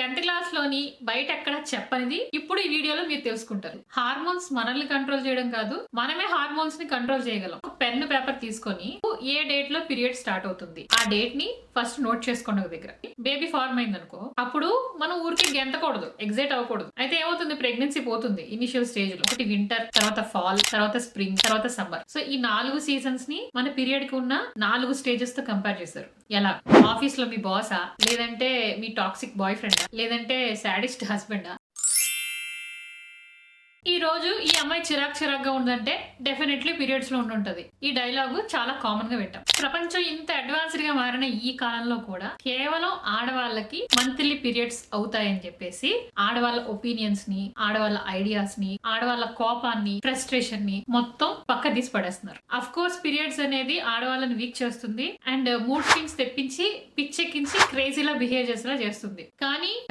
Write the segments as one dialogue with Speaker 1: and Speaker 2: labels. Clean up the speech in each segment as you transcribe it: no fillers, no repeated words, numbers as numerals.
Speaker 1: 10th class లోని బయట ఎక్కడ చెప్పనిది ఇప్పుడు ఈ వీడియోలో మీరు తెలుసుకుంటారు. హార్మోన్స్ మనల్ని కంట్రోల్ చేయడం కాదు, మనమే హార్మోన్స్ ని కంట్రోల్ చేయగలం. ఒక పెన్ పేపర్ తీసుకొని ఏ డేట్ లో పీరియడ్ స్టార్ట్ అవుతుంది ఆ డేట్ ని ఫస్ట్ నోట్ చేసుకోండి. ఒక దగ్గర బేబీ ఫార్మ్ అయింది అనుకో, అప్పుడు మనం ఊరికి గెంతకూడదు, ఎగ్జైట్ అవ్వకూడదు. అయితే ఏమవుతుంది, ప్రెగ్నెన్సీ పోతుంది. ఇనిషియల్ స్టేజ్ లో ఒకటి వింటర్, తర్వాత ఫాల్, తర్వాత స్ప్రింగ్, తర్వాత సమ్మర్. సో ఈ 4 సీజన్స్ ని మన పీరియడ్ కి ఉన్న 4 స్టేజెస్ తో కంపేర్ చేశారు. ఎలా? ఆఫీస్ లో మీ బాసా, లేదంటే మీ టాక్సిక్ బాయ్ ఫ్రెండ్, లేదంటే సాడిస్ట్ హస్బెండా? ఈ రోజు ఈ అమ్మాయి చిరాగ్గా ఉందంటే డెఫినెట్లీ పీరియడ్స్ లో ఉండుంటది. ఈ డైలాగు చాలా కామన్ గా పెట్టాం. ప్రపంచం ఇంత అడ్వాన్స్డ్ గా మారిన ఈ కాలంలో కూడా కేవలం ఆడవాళ్ళకి మంత్లీ పీరియడ్స్ అవుతాయని చెప్పేసి ఆడవాళ్ళ ఒపీనియన్స్ ని, ఆడవాళ్ళ ఐడియాస్ ని, ఆడవాళ్ళ కోపాన్ని, ఫ్రస్ట్రేషన్ ని మొత్తం పక్క తీసి పడేస్తున్నారు. అఫ్ కోర్స్ పీరియడ్స్ అనేది ఆడవాళ్ళని వీక్ చేస్తుంది అండ్ మూడ్ స్వింగ్స్ తెప్పించి పిచ్చెక్కించి క్రేజీలా బిహేవ్ చేసేలా చేస్తుంది.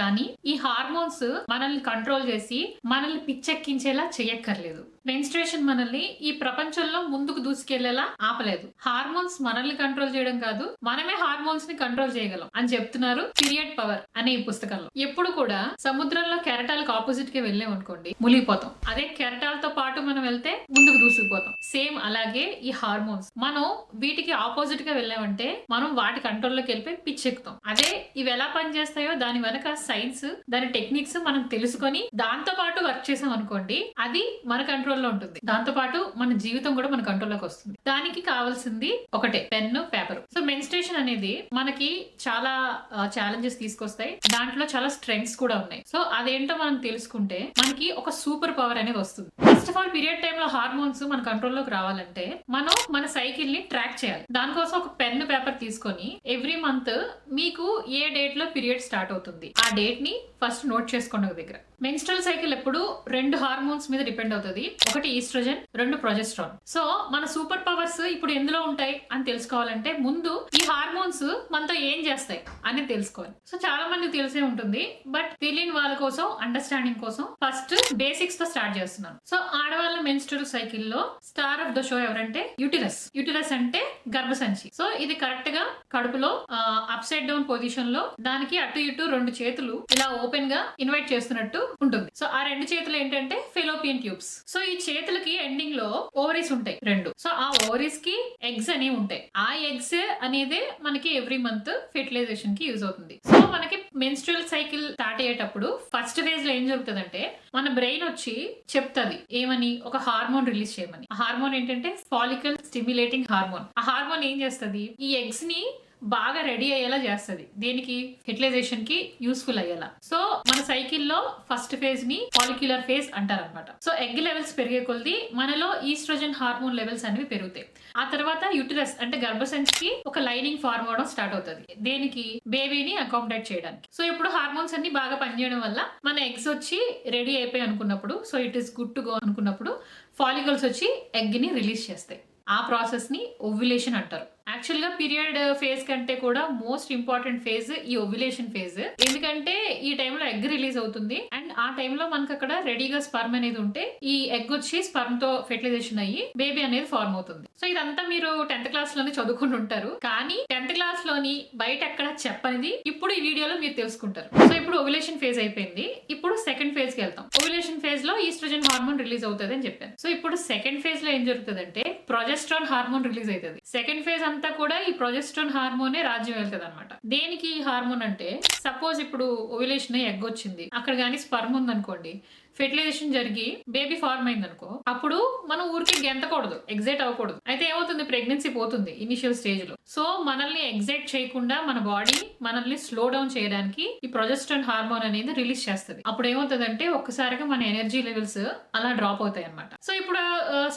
Speaker 1: కానీ ఈ హార్మోన్స్ మనల్ని కంట్రోల్ చేసి మనల్ని పిచ్చెక్కించేలా చెయ్యక్కర్లేదు. మెన్స్ట్రుయేషన్ మనల్ని ఈ ప్రపంచంలో ముందుకు దూసుకెళ్లేలా ఆపలేదు. హార్మోన్స్ మనల్ని కంట్రోల్ చేయడం కాదు, మనమే హార్మోన్స్ ని కంట్రోల్ చేయగలం అని చెప్తున్నారు పీరియడ్ పవర్ అనే ఈ పుస్తకంలో. ఎప్పుడు కూడా సముద్రంలో కెరటాలకు ఆపోజిట్ గా వెళ్ళాం అనుకోండి, మునిగిపోతాం. అదే కెరటాలతో పాటు మనం వెళ్తే ముందుకు దూసుకుపోతాం. సేమ్ అలాగే ఈ హార్మోన్స్, మనం వీటికి ఆపోజిట్ గా వెళ్ళామంటే మనం వాటి కంట్రోల్లోకి వెళ్ళిపోయి పిచ్చెక్కుతాం. అదే ఇవి ఎలా పనిచేస్తాయో దాని వెనక సైన్స్, దాని టెక్నిక్స్ మనం తెలుసుకొని దాంతో పాటు వర్క్ చేసాం అనుకోండి, అది మన కంట్రోల్ లో ఉంటుంది. దాంతో పాటు మన జీవితం కూడా మన కంట్రోల్లోకి వస్తుంది. దానికి కావాల్సింది ఒకటే, పెన్ను, పేపర్. సో మెన్స్ట్రుయేషన్ అనేది మనకి చాలా ఛాలెంజెస్ తీసుకొస్తాయి. దాంట్లో చాలా స్ట్రెంగ్స్ కూడా ఉన్నాయి. సో అదేంటో మనం తెలుసుకుంటే మనకి ఒక సూపర్ పవర్ అనేది వస్తుంది. ఫస్ట్ ఆఫ్ ఆల్, పీరియడ్ టైంలో హార్మోన్స్ మన కంట్రోల్లోకి రావాలంటే మనం మన సైకిల్ ని ట్రాక్ చేయాలి. దానికోసం ఒక పెన్ను, పేపర్ తీసుకొని ఎవ్రీ మంత్ మీకు ఏ డేట్ లో పీరియడ్ స్టార్ట్ అవుతుంది ఆ డేట్ ని ఫస్ట్ నోట్ చేసుకోండి ఒక దగ్గర. మెన్స్ట్రల్ సైకిల్ ఎప్పుడు 2 హార్మోన్స్ మీద డిపెండ్ అవుతుంది. ఒకటి ఈస్ట్రోజన్, 2 ప్రొజెస్ట్రాన్. సో మన సూపర్ పవర్స్ ఇప్పుడు ఎందులో ఉంటాయి అని తెలుసుకోవాలంటే ముందు ఈ హార్మోన్స్ మనతో ఏం చేస్తాయి అని తెలుసుకోవాలి. సో చాలా మందికి తెలిసే ఉంటుంది, బట్ తెలియని వాళ్ళ కోసం, అండర్స్టాండింగ్ కోసం ఫస్ట్ బేసిక్స్ తో స్టార్ట్ చేస్తున్నాను. సో ఆడవాళ్ళ మెన్స్ట్రల్ సైకిల్ లో స్టార్ ఆఫ్ ద షో ఎవరంటే యూటిరస్. యూటిరస్ అంటే గర్భసంచి. సో ఇది కరెక్ట్ గా కడుపులో అప్ సైడ్ డౌన్ పొజిషన్ లో, దానికి అటు ఇటు 2 చేతులు ఇలా ఓపెన్ గా ఇన్వైట్ చేస్తున్నట్టు ఉంటుంది. సో ఆ 2 చేతులు ఏంటంటే ఫెలోపియన్ ట్యూబ్స్. సో ఈ చేతులకి ఎండింగ్ లో ఓవరీస్ ఉంటాయి 2. సో ఆ ఓవరీస్ కి ఎగ్స్ అనేవి ఉంటాయి. ఆ ఎగ్స్ అనేదే మనకి ఎవ్రీ మంత్ ఫెర్టిలైజేషన్ కి యూజ్ అవుతుంది. సో మనకి మెన్స్ట్రువల్ సైకిల్ స్టార్ట్ అయ్యేటప్పుడు ఫస్ట్ ఫేజ్ లో ఏం జరుగుతుందంటే మన బ్రెయిన్ వచ్చి చెప్తుంది ఏమని, ఒక హార్మోన్ రిలీజ్ చేయమని. ఆ హార్మోన్ ఏంటంటే ఫాలికల్ స్టిమ్యులేటింగ్ హార్మోన్. ఆ హార్మోన్ ఏం చేస్తుంది, ఈ ఎగ్స్ ని బాగా రెడీ అయ్యేలా చేస్తుంది. దేనికి? ఫెర్టిలైజేషన్ కి యూస్ఫుల్ అయ్యేలా. సో మన సైకిల్లో ఫస్ట్ ఫేజ్ ని ఫాలిక్యులర్ ఫేజ్ అంటారనమాట. సో ఎగ్ లెవెల్స్ పెరిగే కొద్దీ మనలో ఈస్ట్రోజన్ హార్మోన్ లెవెల్స్ అనేవి పెరుగుతాయి. ఆ తర్వాత యూటిరస్ అంటే గర్భసంచికి ఒక లైనింగ్ ఫార్మ్ అవడం స్టార్ట్ అవుతుంది. దేనికి? బేబీని అకామిడేట్ చేయడానికి. సో ఇప్పుడు హార్మోన్స్ అన్ని బాగా పనిచేయడం వల్ల మన ఎగ్స్ వచ్చి రెడీ అయిపోయి అనుకున్నప్పుడు, so it is good to go అనుకున్నప్పుడు ఫాలికల్స్ వచ్చి ఎగ్ ని రిలీజ్ చేస్తాయి. ఆ ప్రాసెస్ ని ఓవ్యులేషన్ అంటారు. యాక్చువల్ గా పీరియడ్ ఫేజ్ కంటే కూడా మోస్ట్ ఇంపార్టెంట్ ఫేజ్ ఈ ఓవ్యులేషన్ ఫేజ్. ఎందుకంటే ఈ టైంలో ఎగ్ రిలీజ్ అవుతుంది అండ్ ఆ టైంలో మనకు అక్కడ రెడీగా స్పర్మ్ అనేది ఉంటే ఈ ఎగ్ వచ్చి స్పర్మ్ తో ఫెర్టిలైజేషన్ అయ్యి బేబీ అనేది ఫార్మ్ అవుతుంది. సో ఇదంతా మీరు 10th క్లాస్ లోనే చదువుకుని ఉంటారు. కానీ 10th క్లాస్ లోని బయట ఎక్కడ చెప్పనిది ఇప్పుడు ఈ వీడియోలో మీరు తెలుసుకుంటారు. సో ఇప్పుడు ఓవ్యులేషన్ ఫేజ్ అయిపోయింది. ఇప్పుడు సెకండ్ ఫేజ్ కి వెళ్తాం. ఓవ్యులేషన్ ఫేజ్ లో ఈస్ట్రోజన్ హార్మోన్ రిలీజ్ అవుతుంది అని చెప్పాను. సో ఇప్పుడు సెకండ్ ఫేజ్ లో ఏం జరుగుతుంది, ప్రొజెస్ట్రాన్ హార్మోన్ రిలీజ్ అవుతుంది. సెకండ్ ఫేజ్ అంతా కూడా ఈ ప్రొజెస్ట్రాన్ హార్మోనే రాజ్యం వెళ్తుంది అనమాట. దేనికి ఈ హార్మోన్ అంటే, సపోజ్ ఇప్పుడు ఓవ్యులేషన్ ఎగ్ వచ్చింది, అక్కడ కానీ స్పర్మ్ ఉందనుకోండి, ఫెర్టిలైజేషన్ జరిగి బేబీ ఫార్మ్ అయింది అనుకో, అప్పుడు మనం ఊరికి గెంతకూడదు, ఎగ్జైట్ అవ్వకూడదు. అయితే ఏమవుతుంది, ప్రెగ్నెన్సీ పోతుంది ఇనిషియల్ స్టేజ్ లో. సో మనల్ని ఎగ్జైట్ చేయకుండా మన బాడీ మనల్ని స్లో డౌన్ చేయడానికి ఈ ప్రొజెస్ట్రాన్ హార్మోన్ అనేది రిలీజ్ చేస్తుంది. అప్పుడు ఏమవుతుందంటే ఒక్కసారిగా మన ఎనర్జీ లెవెల్స్ అలా డ్రాప్ అవుతాయి అనమాట. సో ఇప్పుడు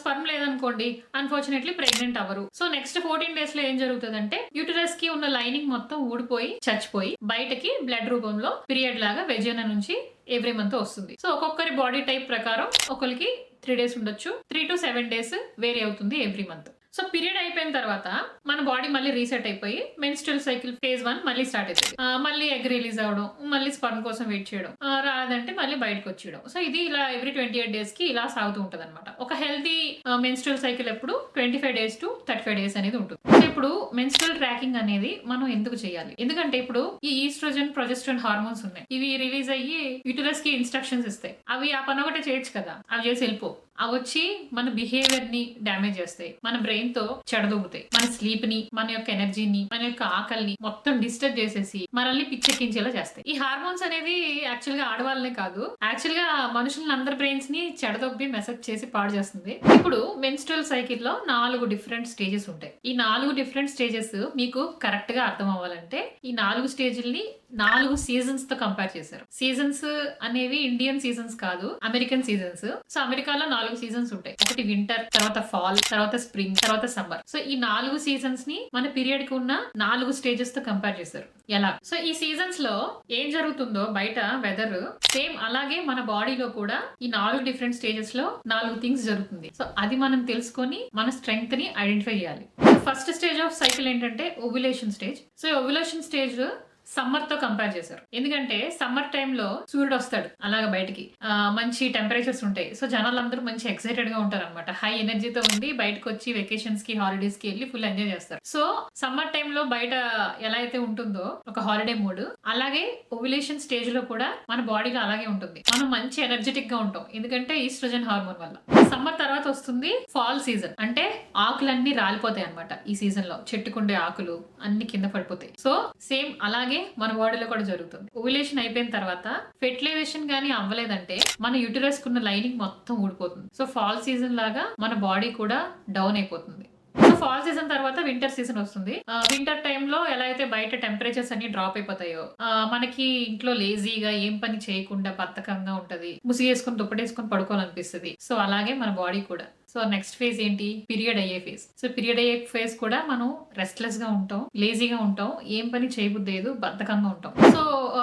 Speaker 1: స్పర్మ్ లేదనుకోండి, అన్ఫార్చునేట్లీ ప్రెగ్నెంట్ అవ్వరు. సో నెక్స్ట్ 14 డేస్ లో ఏం జరుగుతుందంటే యూటిరస్ కి ఉన్న లైనింగ్ మొత్తం ఊడిపోయి చచ్చిపోయి బయటకి బ్లడ్ రూపంలో పీరియడ్ లాగా వెజైనా నుంచి ఎవ్రీ మంత్ వస్తుంది. సో ఒక్కొక్కరి బాడీ టైప్ ప్రకారం ఒకరికి 3 డేస్ ఉండొచ్చు, 3 to 7 డేస్ వేరీ అవుతుంది ఎవ్రీ మంత్. సో పీరియడ్ అయిపోయిన తర్వాత మన బాడీ మళ్ళీ రీసెట్ అయిపోయి మెన్స్ట్రువల్ సైకిల్ ఫేజ్ 1 మళ్ళీ స్టార్ట్ అవుతుంది. మళ్ళీ ఎగ్ రిలీజ్ అవడం, మళ్ళీ స్పర్మ్ కోసం వెయిట్ చేయడం, రాదంటే మళ్ళీ బయటకు వచ్చేయడం. సో ఇది ఇలా ఎవ్రీ 28 డేస్ కి ఇలా సాగుతూ ఉంటుంది అనమాట. ఒక హెల్తీ మెన్స్ట్రువల్ సైకిల్ ఎప్పుడు 25 days to 35 days అనేది ఉంటుంది. సో ఇప్పుడు ఇప్పుడు మెన్స్ట్రువల్ ట్రాకింగ్ అనేది మనం ఎందుకు చేయాలి? ఎందుకంటే ఇప్పుడు ఈ ఈస్ట్రోజన్, ప్రొజెస్ట్రాన్ హార్మోన్స్ ఉన్నాయి. ఇవి రిలీజ్ అయ్యి యూటరస్ కి ఇన్స్ట్రక్షన్స్ ఇస్తాయి. అవి ఆ పని ఒకటే చేయొచ్చు కదా, అవి చేసి వెళ్ళిపో. అవి వచ్చి మన బిహేవియర్ ని డ్యామేజ్ చేస్తాయి, మన బ్రెయిన్ తో చెడదొబ్బుతాయి, మన స్లీప్ ని, మన యొక్క ఎనర్జీని, మన యొక్క ఆకలిని మొత్తం డిస్టర్బ్ చేసేసి మనల్ని పిచ్చెక్కించేలా చేస్తాయి. ఈ హార్మోన్స్ అనేది యాక్చువల్ గా ఆడవాళ్ళనే కాదు, యాక్చువల్ గా మనుషుల అందరి బ్రెయిన్స్ ని చెడదొబ్బి మెసేజ్ చేసి పాడు చేస్తుంది. ఇప్పుడు మెన్స్ట్రువల్ సైకిల్ లో 4 డిఫరెంట్ స్టేజెస్ ఉంటాయి. ఈ 4 డిఫరెంట్ స్టేజెస్ మీకు కరెక్ట్ గా అర్థం అవ్వాలంటే ఈ 4 స్టేజ్ని 4 సీజన్స్ తో కంపేర్ చేశారు. సీజన్స్ అనేవి ఇండియన్ సీజన్స్ కాదు, అమెరికన్ సీజన్స్. సో అమెరికాలో 4 సీజన్స్ ఉంటాయి. ఒకటి వింటర్, తర్వాత ఫాల్, తర్వాత స్ప్రింగ్, తర్వాత సమ్మర్. సో ఈ 4 సీజన్స్ ని మన పీరియడ్ కి ఉన్న 4 స్టేజెస్ తో కంపేర్ చేశారు. ఎలా? సో ఈ సీజన్స్ లో ఏం జరుగుతుందో బయట వెదర్ సేమ్ అలాగే మన బాడీలో కూడా ఈ 4 డిఫరెంట్ స్టేజెస్ లో 4 థింగ్స్ జరుగుతుంది. సో అది మనం తెలుసుకొని మన స్ట్రెంగ్త్ ని ఐడెంటిఫై చేయాలి. ఫస్ట్ స్టేజ్ ఆఫ్ సైకిల్ ఏంటంటే ovulation stage. So ovulation stage summer తో కంపేర్ చేశారు. ఎందుకంటే సమ్మర్ టైంలో సూర్యుడు వస్తాడు అలాగ బయటికి, మంచి టెంపరేచర్స్ ఉంటాయి. సో జనాలందరూ మంచి ఎక్సైటెడ్ గా ఉంటారు అనమాట, హై ఎనర్జీతో ఉండి బయటకు వచ్చి వెకేషన్స్ కి, హాలిడేస్ కి వెళ్ళి ఫుల్ ఎంజాయ్ చేస్తారు. సో సమ్మర్ టైంలో బయట ఎలా అయితే ఉంటుందో ఒక హాలిడే మూడ్, అలాగే ఓవ్యులేషన్ స్టేజ్ లో కూడా మన బాడీలో అలాగే ఉంటుంది. మనం మంచి ఎనర్జెటిక్ గా ఉంటాం, ఎందుకంటే ఈస్ట్రోజన్ హార్మోన్ వల్ల. సమ్మర్ తర్వాత వస్తుంది ఫాల్ సీజన్, అంటే ఆకులన్నీ రాలిపోతాయి అనమాట. ఈ సీజన్ లో చెట్టుకుండే ఆకులు అన్ని కింద పడిపోతాయి. సో సేమ్ అలాగే మన బాడీలో కూడా జరుగుతుంది. ఓవ్యులేషన్ అయిపోయిన తర్వాత ఫెర్టిలైజేషన్ గానీ అవ్వలేదంటే మన యూటరస్ కున్న లైనింగ్ మొత్తం ఊడిపోతుంది. సో ఫాల్ సీజన్ లాగా మన బాడీ కూడా డౌన్ అయిపోతుంది. సో ఫాల్ సీజన్ తర్వాత వింటర్ సీజన్ వస్తుంది. వింటర్ టైంలో ఎలా అయితే బయట టెంపరేచర్స్ అన్ని డ్రాప్ అయిపోతాయో, మనకి ఇంట్లో లేజీగా ఏం పని చేయకుండా బద్ధకంగా ఉంటది, ముసిగేసుకుని దుప్పటేసుకుని పడుకోవాలనిపిస్తుంది. సో అలాగే మన బాడీ కూడా. సో నెక్స్ట్ ఫేజ్ ఏంటి? పీరియడ్ అయ్యే ఫేజ్. సో పీరియడ్ అయ్యే ఫేజ్ కూడా మనం రెస్ట్లెస్ గా ఉంటాం, లేజీగా ఉంటాం, ఏం పని చేయబుద్దేదు, బద్ధకంగా ఉంటాం. సో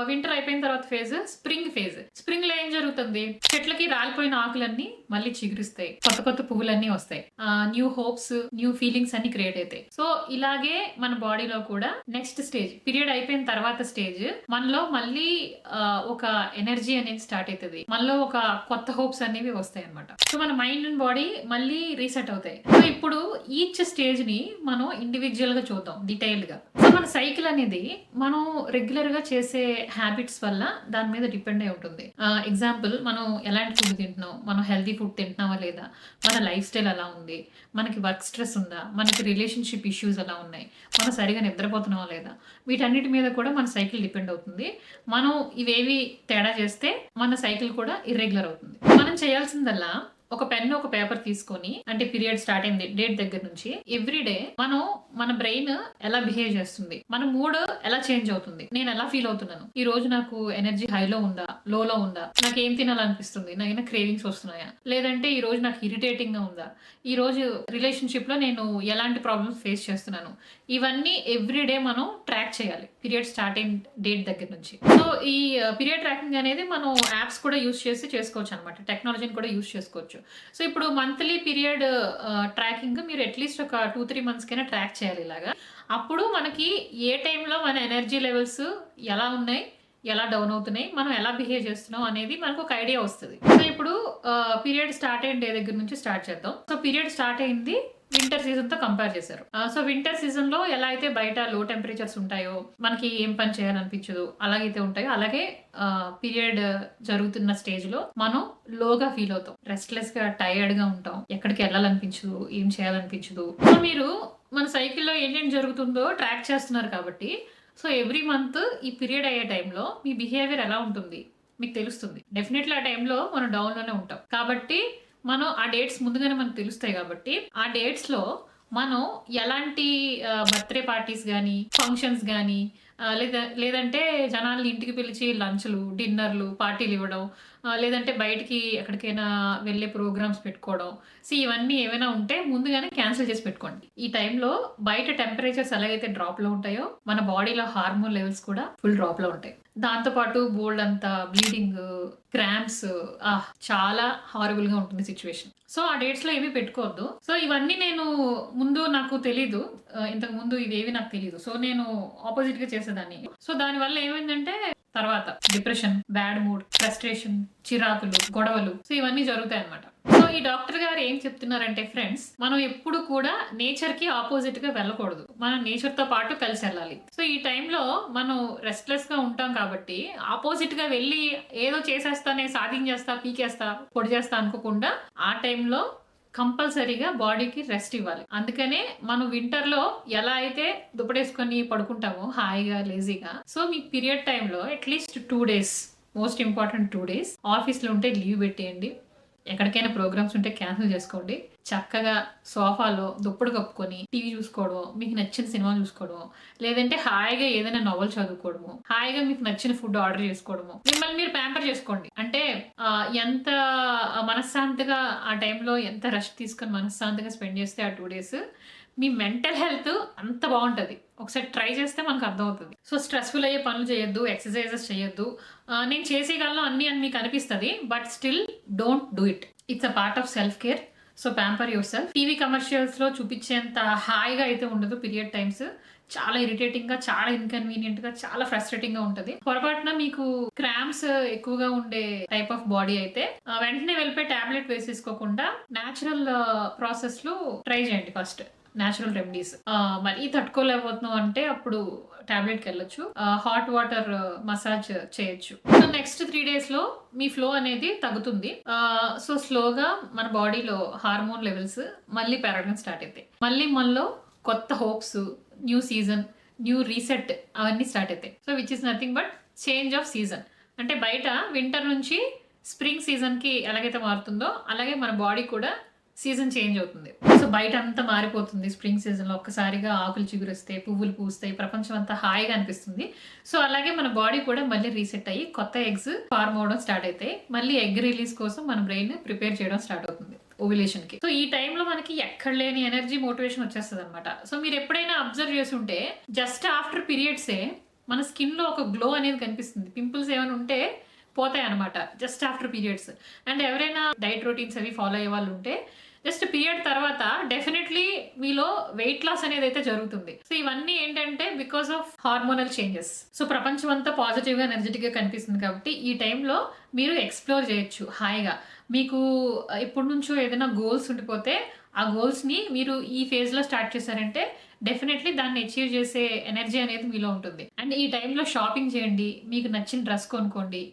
Speaker 1: వింటర్ అయిపోయిన తర్వాత ఫేజ్ స్ప్రింగ్ ఫేజ్. స్ప్రింగ్ లో ఏం జరుగుతుంది? చెట్లకి రాలిపోయిన ఆకులన్నీ మళ్ళీ చిగురిస్తాయి, కొత్త కొత్త పువ్వులన్నీ వస్తాయి, న్యూ హోప్స్, న్యూ ఫీలింగ్స్ అన్ని క్రియేట్ అవుతాయి. సో ఇలాగే మన బాడీలో కూడా నెక్స్ట్ స్టేజ్, పీరియడ్ అయిపోయిన తర్వాత స్టేజ్, మనలో మళ్ళీ ఒక ఎనర్జీ అనేది స్టార్ట్ అవుతుంది, మనలో ఒక కొత్త హోప్స్ అనేవి వస్తాయి అనమాట. సో మన మైండ్ అండ్ బాడీ మళ్ళీ రీసెట్ అవుతాయి. సో ఇప్పుడు ఈచ్ స్టేజ్ ని మనం ఇండివిజువల్ గా చూద్దాం డీటెయిల్డ్ గా. సో మన సైకిల్ అనేది మనం రెగ్యులర్ గా చేసే హ్యాబిట్స్ వల్ల దాని మీద డిపెండ్ అయి ఉంటుంది. ఎగ్జాంపుల్, మనం ఎలాంటి ఫుడ్ తింటున్నాం, మనం హెల్తీ ఫుడ్ తింటున్నావా లేదా, మన లైఫ్ స్టైల్ ఎలా ఉంది, మనకి వర్క్ స్ట్రెస్ ఉందా, మనకి రిలేషన్షిప్ ఇష్యూస్ ఎలా ఉన్నాయి, మనం సరిగా నిద్రపోతున్నావా లేదా, వీటన్నిటి మీద కూడా మన సైకిల్ డిపెండ్ అవుతుంది. మనం ఇవేవి తేడా చేస్తే మన సైకిల్ కూడా ఇర్రెగ్యులర్ అవుతుంది. మనం చేయాల్సిందల్లా ఒక పెన్, ఒక పేపర్ తీసుకొని, అంటే పీరియడ్ స్టార్ట్ అయింది డేట్ దగ్గర నుంచి ఎవ్రీడే మనం మన బ్రెయిన్ ఎలా బిహేవ్ చేస్తుంది, మన మూడ్ ఎలా చేంజ్ అవుతుంది, నేను ఎలా ఫీల్ అవుతున్నాను, ఈ రోజు నాకు ఎనర్జీ హైలో ఉందా, లోలో ఉందా, నాకు ఏం తినాలనిపిస్తుంది, నాకు క్రేవింగ్స్ వస్తున్నాయా, లేదంటే ఈ రోజు నాకు ఇరిటేటింగ్ గా ఉందా, ఈ రోజు రిలేషన్షిప్ లో నేను ఎలాంటి ప్రాబ్లమ్స్ ఫేస్ చేస్తున్నాను, ఇవన్నీ ఎవ్రీడే మనం ట్రాక్ చేయాలి పీరియడ్ స్టార్ట్ అయిన డేట్ దగ్గర నుంచి. సో ఈ పీరియడ్ ట్రాకింగ్ అనేది మనం యాప్స్ కూడా యూస్ చేసి చేసుకోవచ్చు అనమాట, టెక్నాలజీని కూడా యూస్ చేసుకోవచ్చు. సో ఇప్పుడు మంత్లీ పీరియడ్ ట్రాకింగ్ మీరు అట్లీస్ట్ ఒక 2-3 మంత్స్ కైనా ట్రాక్ చేయాలి ఇలాగా. అప్పుడు మనకి ఏ టైంలో మన ఎనర్జీ లెవెల్స్ ఎలా ఉన్నాయి, ఎలా డౌన్ అవుతున్నాయి, మనం ఎలా బిహేవ్ చేస్తున్నాం అనేది మనకు ఒక ఐడియా వస్తుంది. సో ఇప్పుడు పీరియడ్ స్టార్ట్ అయిన డే దగ్గర నుంచి స్టార్ట్ చేద్దాం. సో పీరియడ్ స్టార్ట్ అయింది వింటర్ సీజన్ తో కంపేర్ చేశారు. సో వింటర్ సీజన్ లో ఎలా అయితే బయట లో టెంపరేచర్స్ ఉంటాయో, మనకి ఏం పని చేయాలనిపించదు, అలాగైతే ఉంటాయో, అలాగే పీరియడ్ జరుగుతున్న స్టేజ్ లో మనం లోగా ఫీల్ అవుతాం, రెస్ట్లెస్ గా, టైర్డ్ గా ఉంటాం, ఎక్కడికి వెళ్ళాలనిపించదు, ఏం చేయాలనిపించదు. సో మీరు మన సైకిల్లో ఏంటేం జరుగుతుందో ట్రాక్ చేస్తున్నారు కాబట్టి, సో ఎవ్రీ మంత్ ఈ పీరియడ్ అయ్యే టైంలో మీ బిహేవియర్ ఎలా ఉంటుంది మీకు తెలుస్తుంది. డెఫినెట్లీ ఆ టైంలో మనం డౌన్ లోనే ఉంటాం కాబట్టి మనం ఆ డేట్స్ ముందుగానే మనకు తెలుస్తాయి కాబట్టి ఆ డేట్స్ లో మనం ఎలాంటి బర్త్డే పార్టీస్ కానీ, ఫంక్షన్స్ కానీ, లేదంటే జనాల్ని ఇంటికి పిలిచి లంచ్లు, డిన్నర్లు, పార్టీలు ఇవ్వడం, లేదంటే బయటికి ఎక్కడికైనా వెళ్ళే ప్రోగ్రామ్స్ పెట్టుకోవడం, సో ఇవన్నీ ఏమైనా ఉంటే ముందుగానే క్యాన్సిల్ చేసి పెట్టుకోండి. ఈ టైంలో బయట టెంపరేచర్స్ ఎలాగైతే డ్రాప్లో ఉంటాయో మన బాడీలో హార్మోన్ లెవెల్స్ కూడా ఫుల్ డ్రాప్లో ఉంటాయి. దాంతోపాటు బోల్డ్ అంతా బ్లీడింగ్, క్రాంప్స్, చాలా హారబుల్ గా ఉంటుంది సిచ్యువేషన్. సో ఆ డేట్స్ లో ఏమీ పెట్టుకోవద్దు. సో ఇవన్నీ నేను ముందు నాకు తెలీదు, ఇంతకు ముందు ఇవేవి నాకు తెలీదు. సో నేను ఆపోజిట్ గా చేసేదాన్ని. సో దాని వల్ల ఏమైందంటే తర్వాత డిప్రెషన్, బ్యాడ్ మూడ్, ఫ్రస్ట్రేషన్, చిరాకులు, గొడవలు, సో ఇవన్నీ జరుగుతాయి అనమాట. సో ఈ డాక్టర్ గారు ఏం చెప్తున్నారంటే ఫ్రెండ్స్, మనం ఎప్పుడు కూడా నేచర్ కి ఆపోజిట్ గా వెళ్ళకూడదు, మనం నేచర్ తో పాటు కలిసి వెళ్ళాలి. సో ఈ టైంలో మనం రెస్ట్లెస్ గా ఉంటాం కాబట్టి ఆపోజిట్ గా వెళ్ళి ఏదో చేసేస్తానే, సాధించేస్తా, పీకేస్తా, పొడి చేస్తా అనుకోకుండా ఆ టైంలో కంపల్సరీగా బాడీకి రెస్ట్ ఇవ్వాలి. అందుకనే మనం వింటర్ లో ఎలా అయితే దుప్పటేసుకొని పడుకుంటామో హాయిగా, లేజీగా, సో మీ పీరియడ్ టైంలో at least 2 days, most important 2 days ఆఫీస్లో ఉంటే లీవ్ పెట్టేయండి. ఎక్కడికైనా ప్రోగ్రామ్స్ ఉంటే క్యాన్సిల్ చేసుకోండి. చక్కగా సోఫాలో దుప్పటి కప్పుకొని టీవీ చూసుకోవడం, మీకు నచ్చిన సినిమా చూసుకోవడం, లేదంటే హాయిగా ఏదైనా నవల్ చదువుకోవడము, హాయిగా మీకు నచ్చిన ఫుడ్ ఆర్డర్ చేసుకోవడము, మిమ్మల్ని మీరు ప్యాంపర్ చేసుకోండి. అంటే ఎంత మనశ్శాంతిగా ఆ టైంలో ఎంత రెస్ట్ తీసుకొని మనశ్శాంతిగా స్పెండ్ చేస్తే ఆ 2 days మీ మెంటల్ హెల్త్ అంత బాగుంటుంది. ఒకసారి ట్రై చేస్తే మనకు అర్థమవుతుంది. సో స్ట్రెస్ఫుల్ అయ్యే పనులు చేయొద్దు, ఎక్సర్సైజెస్ చేయొద్దు. నేను చేసేయగలను అన్ని అని మీకు అనిపిస్తుంది, but still don't do it. It's a part of self care. So pamper your self. TV commercials లో చూపించేంత హాయిగా అయితే ఉండదు పీరియడ్ టైమ్స్. చాలా ఇరిటేటింగ్ గా, చాలా ఇన్కన్వీనియంట్ గా, చాలా ఫ్రస్ట్రేటింగ్ గా ఉంటది. పొరపాటున మీకు క్రాంప్స్ ఎక్కువగా ఉండే టైప్ ఆఫ్ బాడీ అయితే వెంటనే వెళ్ళిపోయి టాబ్లెట్ వేసేసుకోకుండా న్యాచురల్ ప్రాసెస్ లో ట్రై చేయండి. First natural remedies. మరి తట్టుకోలేకపోతున్నాం అంటే అప్పుడు టాబ్లెట్కి వెళ్ళొచ్చు, హాట్ వాటర్ మసాజ్ చేయొచ్చు. సో నెక్స్ట్ 3 days లో మీ ఫ్లో అనేది తగ్గుతుంది. సో స్లోగా మన బాడీలో హార్మోన్ లెవెల్స్ మళ్ళీ పెరగడం స్టార్ట్ అవుతాయి. మళ్ళీ మనలో కొత్త hopes, new season, new reset అవన్నీ స్టార్ట్ అవుతాయి. So which is nothing but change of season. అంటే బయట వింటర్ నుంచి స్ప్రింగ్ సీజన్కి ఎలాగైతే మారుతుందో అలాగే మన బాడీ కూడా సీజన్ చేంజ్ అవుతుంది. సో బయట అంతా మారిపోతుంది. స్ప్రింగ్ సీజన్ లో ఒక్కసారిగా ఆకులు చిగురిస్తాయి, పువ్వులు పూస్తాయి, ప్రపంచం అంతా హాయిగా అనిపిస్తుంది. సో అలాగే మన బాడీ కూడా మళ్ళీ రీసెట్ అయ్యి కొత్త ఎగ్స్ ఫార్మ్ అవడం స్టార్ట్ అవుతాయి. మళ్ళీ ఎగ్ రిలీజ్ కోసం మన బ్రెయిన్ ప్రిపేర్ చేయడం స్టార్ట్ అవుతుంది ఓవ్యులేషన్ కి. సో ఈ టైంలో మనకి ఎక్కడ లేని ఎనర్జీ, మోటివేషన్ వచ్చేస్తుంది అనమాట. సో మీరు ఎప్పుడైనా అబ్జర్వ్ చేసి ఉంటే జస్ట్ ఆఫ్టర్ పీరియడ్సే మన స్కిన్ లో ఒక గ్లో అనేది కనిపిస్తుంది. పింపుల్స్ ఏమైనా ఉంటే పోతాయి అనమాట జస్ట్ ఆఫ్టర్ పీరియడ్స్. అండ్ ఎవరైనా డైట్ రొటీన్స్ అవి ఫాలో అయ్యే వాళ్ళు ఉంటే జస్ట్ పీరియడ్ తర్వాత డెఫినెట్లీ మీలో వెయిట్ లాస్ అనేది అయితే జరుగుతుంది. సో ఇవన్నీ ఏంటంటే because of hormonal changes. So ప్రపంచం అంతా పాజిటివ్ గా, ఎనర్జెటిక్ గా కనిపిస్తుంది కాబట్టి ఈ టైంలో మీరు ఎక్స్ప్లోర్ చేయొచ్చు హాయిగా. మీకు ఇప్పటి నుంచో ఏదైనా గోల్స్ ఉండిపోతే ఆ గోల్స్ ని మీరు ఈ ఫేజ్ లో స్టార్ట్ చేశారంటే డెఫినెట్లీ దాన్ని అచీవ్ చేసే ఎనర్జీ అనేది మీలో ఉంటుంది. అండ్ ఈ టైంలో షాపింగ్ చేయండి, మీకు నచ్చిన డ్రెస్ కొనుక్కోండి,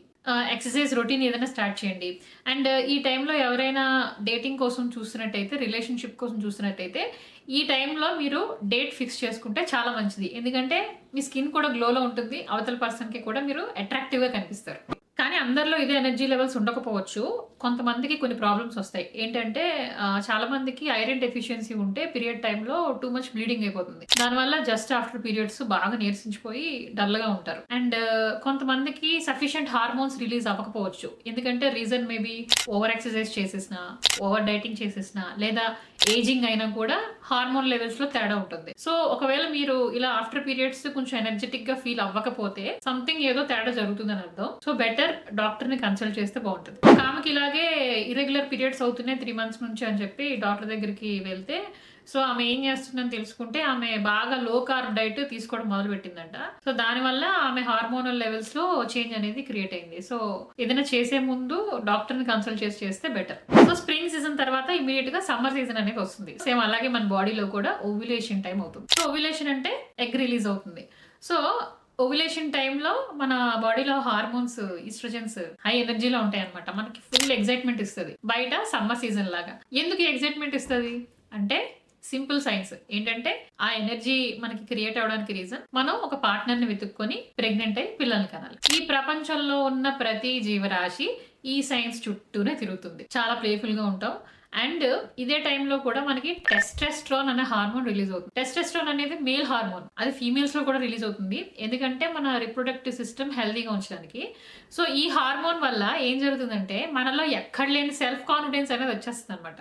Speaker 1: ఎక్సర్సైజ్ రొటీన్ ఏదైనా స్టార్ట్ చేయండి. అండ్ ఈ టైంలో ఎవరైనా డేటింగ్ కోసం చూస్తున్నట్టయితే, రిలేషన్షిప్ కోసం చూస్తున్నట్టయితే ఈ టైంలో మీరు డేట్ ఫిక్స్ చేసుకుంటే చాలా మంచిది. ఎందుకంటే మీ స్కిన్ కూడా గ్లోలో ఉంటుంది, అవతల పర్సన్కి కూడా మీరు అట్రాక్టివ్గా కనిపిస్తారు. కానీ అందరిలో ఇదే ఎనర్జీ లెవెల్స్ ఉండకపోవచ్చు. కొంతమందికి కొన్ని ప్రాబ్లమ్స్ వస్తాయి. ఏంటంటే చాలా మందికి ఐరన్ డెఫిషియన్సీ ఉంటే పీరియడ్ టైంలో టూ మచ్ బ్లీడింగ్ అయిపోతుంది. దానివల్ల జస్ట్ ఆఫ్టర్ పీరియడ్స్ బాగా నీరసించిపోయి డల్గా ఉంటారు. అండ్ కొంతమందికి సఫిషియంట్ హార్మోన్స్ రిలీజ్ అవ్వకపోవచ్చు. ఎందుకంటే రీజన్ మేబీ ఓవర్ ఎక్సర్సైజ్ చేసేసిన, ఓవర్ డైటింగ్ చేసేసిన, లేదా ఏజింగ్ అయినా కూడా హార్మోన్ లెవెల్స్ లో తేడా ఉంటుంది. సో ఒకవేళ మీరు ఇలా ఆఫ్టర్ పీరియడ్స్ కొంచెం ఎనర్జెటిక్ గా ఫీల్ అవ్వకపోతే సంథింగ్ ఏదో తేడా జరుగుతుందని అర్థం. సో బెటర్ డాక్టర్ ని కన్సల్ట్ చేస్తే బాగుంటుంది. ఆమెకి ఇలాగే ఇరెగ్యులర్ పీరియడ్స్ అవుతున్నాయి 3 months నుంచి అని చెప్పి డాక్టర్ దగ్గరికి వెళ్తే, సో ఆమె ఏం చేస్తుందని తెలుసుకుంటే ఆమె బాగా లో కార్బ్ డైట్ తీసుకోవడం మొదలు పెట్టిందంట. సో దానివల్ల ఆమె హార్మోనల్ లెవెల్స్ లో చేంజ్ అనేది క్రియేట్ అయింది. సో ఏదైనా చేసే ముందు డాక్టర్ ని కన్సల్ట్ చేస్తే బెటర్. సో స్ప్రింగ్ సీజన్ తర్వాత ఇమీడియట్ గా సమ్మర్ సీజన్ అనేది వస్తుంది. సేమ్ అలాగే మన బాడీలో కూడా ఓవ్యులేషన్ టైం అవుతుంది. సో ఓవ్యులేషన్ అంటే ఎగ్ రిలీజ్ అవుతుంది. సో ఓవ్యులేషన్ టైంలో మన బాడీలో హార్మోన్స్, ఈస్ట్రోజన్స్ హై ఎనర్జీలో ఉంటాయి అనమాట. మనకి ఫుల్ ఎగ్జైట్మెంట్ ఇస్తుంది. బయట సమ్మర్ సీజన్ లాగా. ఎందుకు ఎగ్జైట్మెంట్ ఇస్తుంది అంటే సింపుల్ సైన్స్ ఏంటంటే ఆ ఎనర్జీ మనకి క్రియేట్ అవడానికి రీజన్ మనం ఒక పార్ట్నర్ ని వెతుక్కొని ప్రెగ్నెంట్ అయి పిల్లల్ని కనాలి. ఈ ప్రపంచంలో ఉన్న ప్రతి జీవరాశి ఈ సైన్స్ చుట్టూనే తిరుగుతుంది. చాలా ప్లేఫుల్ గా ఉంటాం. అండ్ ఇదే టైంలో కూడా మనకి టెస్టెస్ట్రాన్ అనే హార్మోన్ రిలీజ్ అవుతుంది. టెస్టెస్ట్రాన్ అనేది మేల్ హార్మోన్. అది ఫీమేల్స్ లో కూడా రిలీజ్ అవుతుంది. ఎందుకంటే మన రిప్రొడక్టివ్ సిస్టమ్ హెల్తీగా ఉంచడానికి. సో ఈ హార్మోన్ వల్ల ఏం జరుగుతుందంటే మనలో ఎక్కడ లేని సెల్ఫ్ కాన్ఫిడెన్స్ అనేది వచ్చేస్తుంది అనమాట.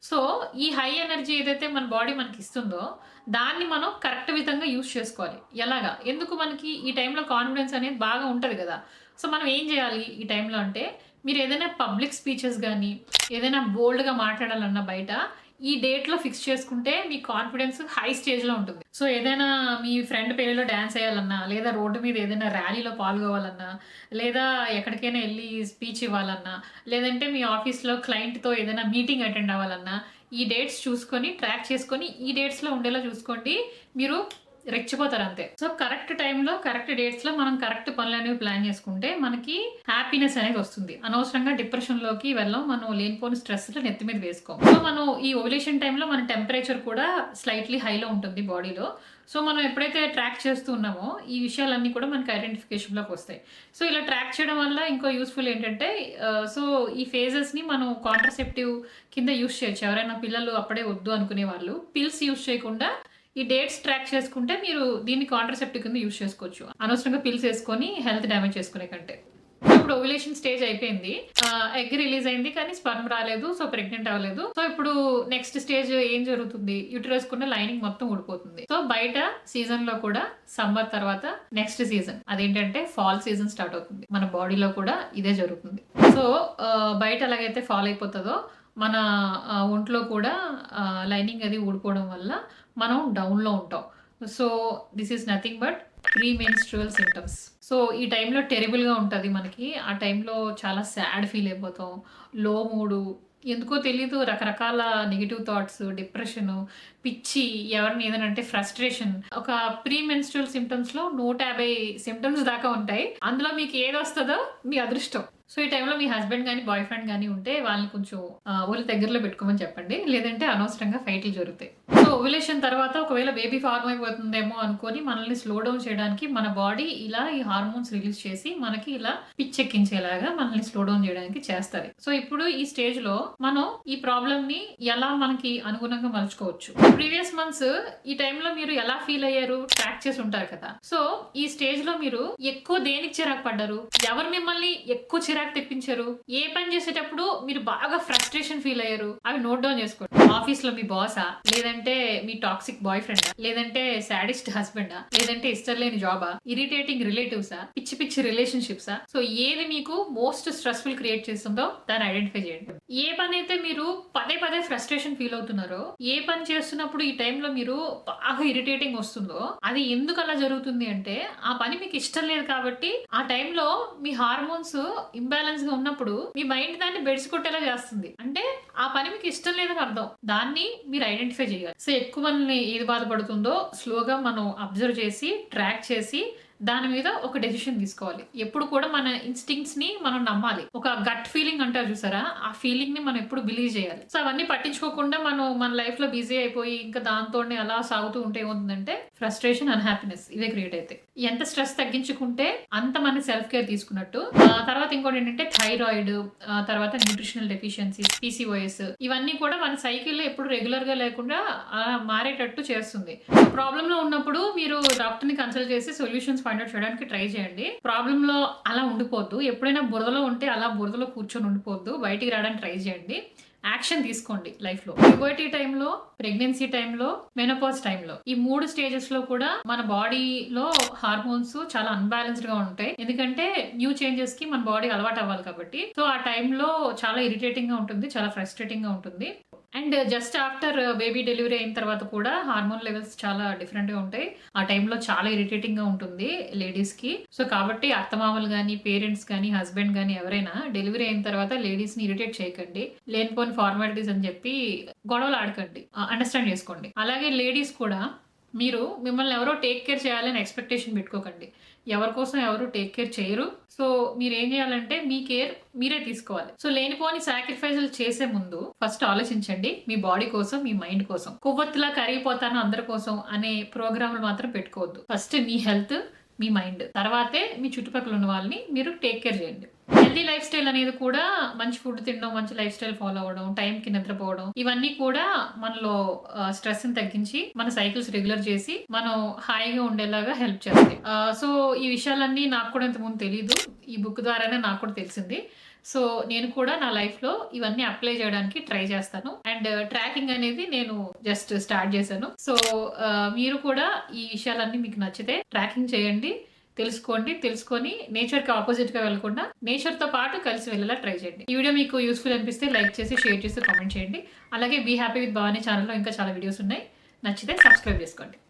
Speaker 1: సో ఈ హై ఎనర్జీ ఏదైతే మన బాడీ మనకి ఇస్తుందో దాన్ని మనం కరెక్ట్ విధంగా యూజ్ చేసుకోవాలి. ఎలాగా? ఎందుకు మనకి ఈ టైంలో కాన్ఫిడెన్స్ అనేది బాగా ఉంటుంది కదా. సో మనం ఏం చేయాలి ఈ టైంలో అంటే, మీరు ఏదైనా పబ్లిక్ స్పీచెస్ కానీ ఏదైనా బోల్డ్గా మాట్లాడాలన్నా బయట ఈ డేట్లో ఫిక్స్ చేసుకుంటే మీ కాన్ఫిడెన్స్ హై స్టేజ్లో ఉంటుంది. సో ఏదైనా మీ ఫ్రెండ్ పెళ్ళిలో డ్యాన్స్ వేయాలన్నా, లేదా రోడ్డు మీద ఏదైనా ర్యాలీలో పాల్గొవాలన్నా, లేదా ఎక్కడికైనా వెళ్ళి స్పీచ్ ఇవ్వాలన్నా, లేదంటే మీ ఆఫీస్లో క్లయింట్తో ఏదైనా మీటింగ్ అటెండ్ అవ్వాలన్నా, ఈ డేట్స్ చూసుకొని ట్రాక్ చేసుకొని ఈ డేట్స్లో ఉండేలా చూసుకోండి. మీరు రెచ్చిపోతారు అంతే. సో కరెక్ట్ టైంలో కరెక్ట్ డేట్స్లో మనం కరెక్ట్ పనులు అనేవి ప్లాన్ చేసుకుంటే మనకి హ్యాపీనెస్ అనేది వస్తుంది. అనవసరంగా డిప్రెషన్లోకి వెళ్ళాం, మనం లేనిపోని స్ట్రెస్లో నెత్తి మీద వేసుకోం. సో మనం ఈ ఓవ్యులేషన్ టైంలో మన టెంపరేచర్ కూడా స్లైట్లీ హైలో ఉంటుంది బాడీలో. సో మనం ఎప్పుడైతే ట్రాక్ చేస్తూ ఉన్నామో ఈ విషయాలన్నీ కూడా మనకి ఐడెంటిఫికేషన్లోకి వస్తాయి. సో ఇలా ట్రాక్ చేయడం వల్ల ఇంకో యూస్ఫుల్ ఏంటంటే సో ఈ ఫేజెస్ని మనం కాంట్రసెప్టివ్ కింద యూస్ చేయొచ్చు. ఎవరైనా పిల్లలు అప్పుడే వద్దు అనుకునే వాళ్ళు పిల్స్ యూస్ చేయకుండా ఈ డేట్స్ ట్రాక్ చేసుకుంటే మీరు దీన్ని కాంట్రసెప్టివ్ కింద యూస్ చేసుకోవచ్చు, అనవసరంగా పిల్స్ వేసుకొని హెల్త్ డ్యామేజ్ చేసుకునే కంటే. ఇప్పుడు ఓవ్యులేషన్ స్టేజ్ అయిపోయింది, ఎగ్ రిలీజ్ అయింది కానీ స్పర్మ్ రాలేదు, సో ప్రెగ్నెంట్ అవ్వలేదు. సో ఇప్పుడు నెక్స్ట్ స్టేజ్ ఏం జరుగుతుంది, యూటరస్ కున్న లైనింగ్ మొత్తం ఊడిపోతుంది. సో బయట సీజన్ లో కూడా సమ్మర్ తర్వాత నెక్స్ట్ సీజన్ అదేంటంటే ఫాల్ సీజన్ స్టార్ట్ అవుతుంది. మన బాడీలో కూడా ఇదే జరుగుతుంది. సో బయట ఎలాగైతే ఫాల్ అయిపోతుందో మన ఒంట్లో కూడా లైనింగ్ అది ఊడిపోవడం వల్ల మనం డౌన్లో ఉంటాం. So this is nothing but pre menstrual symptoms. So ఈ టైంలో టెరిబుల్గా ఉంటుంది మనకి. ఆ టైంలో చాలా సాడ్ ఫీల్ అయిపోతాం, లో మూడు, ఎందుకో తెలీదు, రకరకాల నెగిటివ్ థాట్స్, డిప్రెషను, పిచ్చి, ఎవరిని ఏదైనా అంటే ఫ్రస్ట్రేషన్. ఒక ప్రీ మెన్స్ట్రువల్ సిమ్టమ్స్లో 150 సిమ్టమ్స్ దాకా ఉంటాయి. అందులో మీకు ఏది వస్తుందో మీ అదృష్టం. సో ఈ టైంలో మీ హస్బెండ్ కానీ బాయ్ ఫ్రెండ్ కానీ ఉంటే వాళ్ళని కొంచెం ఒళ్ళు దగ్గరలో పెట్టుకోమని చెప్పండి, లేదంటే అనవసరంగా ఫైట్లు జరుగుతాయి. సో ఓవ్యులేషన్ తర్వాత ఒకవేళ బేబీ ఫార్మ్ అయిపోతుందేమో అనుకొని మనల్ని స్లో డౌన్ చేయడానికి మన బాడీ ఇలా ఈ హార్మోన్స్ రిలీజ్ చేసి మనకి ఇలా పిచ్చెక్కించేలాగా మనల్ని స్లో డౌన్ చేయడానికి చేస్తారు. సో ఇప్పుడు ఈ స్టేజ్ లో మనం ఈ ప్రాబ్లమ్ ని ఎలా మనకి అనుగుణంగా మలుచుకోవచ్చు. ప్రీవియస్ మంత్స్ ఈ టైంలో మీరు ఎలా ఫీల్ అయ్యారు ట్రాక్ చేసి ఉంటారు కదా. సో ఈ స్టేజ్ లో మీరు ఎక్కువ దేనికి చిరాకు పడ్డారు, ఎవరు మిమ్మల్ని ఎక్కువ చిరాకు తెప్పించారు, ఏ పని చేసేటప్పుడు మీరు బాగా ఫ్రస్ట్రేషన్ ఫీల్ అయ్యారు, అవి నోట్ డౌన్ చేసుకోండి. ఆఫీస్ లో మీ బాసా, లేదంటే మీ టాక్సిక్ బాయ్ ఫ్రెండా, లేదంటే సాడిస్ట్ హస్బెండా, లేదంటే ఇష్టం లేని జాబా, ఇరిటేటింగ్ రిలేటివ్సా, పిచ్చి పిచ్చి రిలేషన్షిప్సా. సో ఏది మీకు మోస్ట్ స్ట్రెస్ఫుల్ క్రియేట్ చేస్తుందో దాన్ని ఐడెంటిఫై చేయండి. ఏ పని అయితే మీరు పదే పదే ఫ్రస్ట్రేషన్ ఫీల్ అవుతున్నారో, ఏ పని చేస్తున్నప్పుడు ఈ టైంలో మీరు బాగా ఇరిటేటింగ్ వస్తుందో, అది ఎందుకు అలా జరుగుతుంది అంటే ఆ పని మీకు ఇష్టం లేదు కాబట్టి ఆ టైంలో మీ హార్మోన్స్ ఇంబ్యాలెన్స్ గా ఉన్నప్పుడు మీ మైండ్ దాన్ని బెడిసి కొట్టేలా చేస్తుంది. అంటే ఆ పని మీకు ఇష్టం లేదని అర్థం. దాన్ని మీరు ఐడెంటిఫై చేయాలి. సో ఎక్కువ మనల్ని ఏది బాధపడుతుందో స్లోగా మనం అబ్జర్వ్ చేసి ట్రాక్ చేసి దాని మీద ఒక డెసిషన్ తీసుకోవాలి. ఎప్పుడు కూడా మన ఇన్స్టింక్ట్స్ ని మనం నమ్మాలి. ఒక గట్ ఫీలింగ్ అంటారు చూసారా, ఆ ఫీలింగ్ ని మనం ఎప్పుడు బిలీవ్ చేయాలి. సో అవన్నీ పట్టించుకోకుండా మనం మన లైఫ్ లో బిజీ అయిపోయి ఇంకా దాంతోనే అలా సాగుతూ ఉంటే ఏమవుతుందంటే ఫ్రస్ట్రేషన్ అండ్ హ్యాపీనెస్ ఇవే క్రియేట్ అవుతాయి. ఎంత స్ట్రెస్ తగ్గించుకుంటే అంత మన సెల్ఫ్ కేర్ తీసుకున్నట్టు. తర్వాత ఇంకోటి ఏంటంటే థైరాయిడ్, తర్వాత న్యూట్రిషనల్ డెఫిషియన్సీస్, PCOS, ఇవన్నీ కూడా మన సైకిల్ లో ఎప్పుడు రెగ్యులర్ గా లేకుండా మారేటట్టు చేస్తుంది. ప్రాబ్లమ్ లో ఉన్నప్పుడు మీరు డాక్టర్ ని కన్సల్ట్ చేసి సొల్యూషన్స్ ఫైండ్ అవుట్ చేయడానికి ట్రై చేయండి. ప్రాబ్లమ్ లో అలా ఉండిపోద్దు. ఎప్పుడైనా బురదలో ఉంటే అలా బురదలో కూర్చొని ఉండిపోద్దు, బయటికి రావడానికి ట్రై చేయండి. యాక్షన్ తీసుకోండి లైఫ్ లో. ప్యూబర్టీ టైంలో, ప్రెగ్నెన్సీ టైంలో, మెనోపాజ్ టైంలో, ఈ 3 స్టేజెస్ లో కూడా మన బాడీలో హార్మోన్స్ చాలా అన్బ్యాలెన్స్డ్ గా ఉంటాయి. ఎందుకంటే న్యూ చేంజెస్ కి మన బాడీ అలవాటు అవ్వాలి కాబట్టి. సో ఆ టైంలో చాలా ఇరిటేటింగ్ గా ఉంటుంది, చాలా ఫ్రస్ట్రేటింగ్ గా ఉంటుంది. And just after baby delivery అయిన తర్వాత కూడా హార్మోన్ లెవెల్స్ చాలా డిఫరెంట్ గా ఉంటాయి. ఆ టైంలో చాలా ఇరిటేటింగ్ గా ఉంటుంది లేడీస్ కి. సో కాబట్టి అత్తమామలు కానీ, పేరెంట్స్ కానీ, హస్బెండ్ కానీ ఎవరైనా డెలివరీ అయిన తర్వాత లేడీస్ ని ఇరిటేట్ చేయకండి. లేనిపోని ఫార్మాలిటీస్ అని చెప్పి గొడవలు ఆడకండి, అండర్స్టాండ్ చేసుకోండి. అలాగే లేడీస్ కూడా మీరు మిమ్మల్ని ఎవరో టేక్ కేర్ చేయాలని ఎక్స్పెక్టేషన్ పెట్టుకోకండి. ఎవరి కోసం ఎవరు టేక్ కేర్ చేయరు. సో మీరు ఏం చేయాలంటే మీ కేర్ మీరే తీసుకోవాలి. సో లేనిపోని సాక్రిఫైజులు చేసే ముందు ఫస్ట్ ఆలోచించండి మీ బాడీ కోసం, మీ మైండ్ కోసం. కొవ్వొత్తులా కరిగిపోతాను అందరి కోసం అనే ప్రోగ్రాంలు మాత్రం పెట్టుకోవద్దు. ఫస్ట్ మీ హెల్త్, మీ మైండ్, తర్వాతే మీ చుట్టుపక్కల ఉన్న వాళ్ళని మీరు టేక్ కేర్ చేయండి. హెల్తీ లైఫ్ స్టైల్ అనేది కూడా మంచి ఫుడ్ తినడం, మంచి లైఫ్ స్టైల్ ఫాలో అవ్వడం, టైంకి నిద్రపోవడం, ఇవన్నీ కూడా మనలో స్ట్రెస్ ని తగ్గించి మన సైకిల్స్ రెగ్యులర్ చేసి మనం హాయిగా ఉండేలాగా హెల్ప్ చేస్తాయి. సో ఈ విషయాలన్నీ నాకు కూడా ఇంతకుముందు తెలీదు, ఈ బుక్ ద్వారానే నాకు కూడా తెలిసింది. సో నేను కూడా నా లైఫ్లో ఇవన్నీ అప్లై చేయడానికి ట్రై చేస్తాను. అండ్ ట్రాకింగ్ అనేది నేను జస్ట్ స్టార్ట్ చేశాను. సో మీరు కూడా ఈ విషయాలన్నీ మీకు నచ్చితే ట్రాకింగ్ చేయండి. తెలుసుకొని నేచర్ కి ఆపోజిట్ గా వెళ్ళకుండా నేచర్ తో పాటు కలిసి వెళ్ళేలా ట్రై చేయండి. ఈ వీడియో మీకు యూస్ఫుల్ అనిపిస్తే లైక్ చేసి, షేర్ చేసి, కామెంట్ చేయండి. అలాగే బీ హ్యాపీ విత్ భవానీ ఛానల్లో ఇంకా చాలా వీడియోస్ ఉన్నాయి, నచ్చితే సబ్స్క్రైబ్ చేసుకోండి.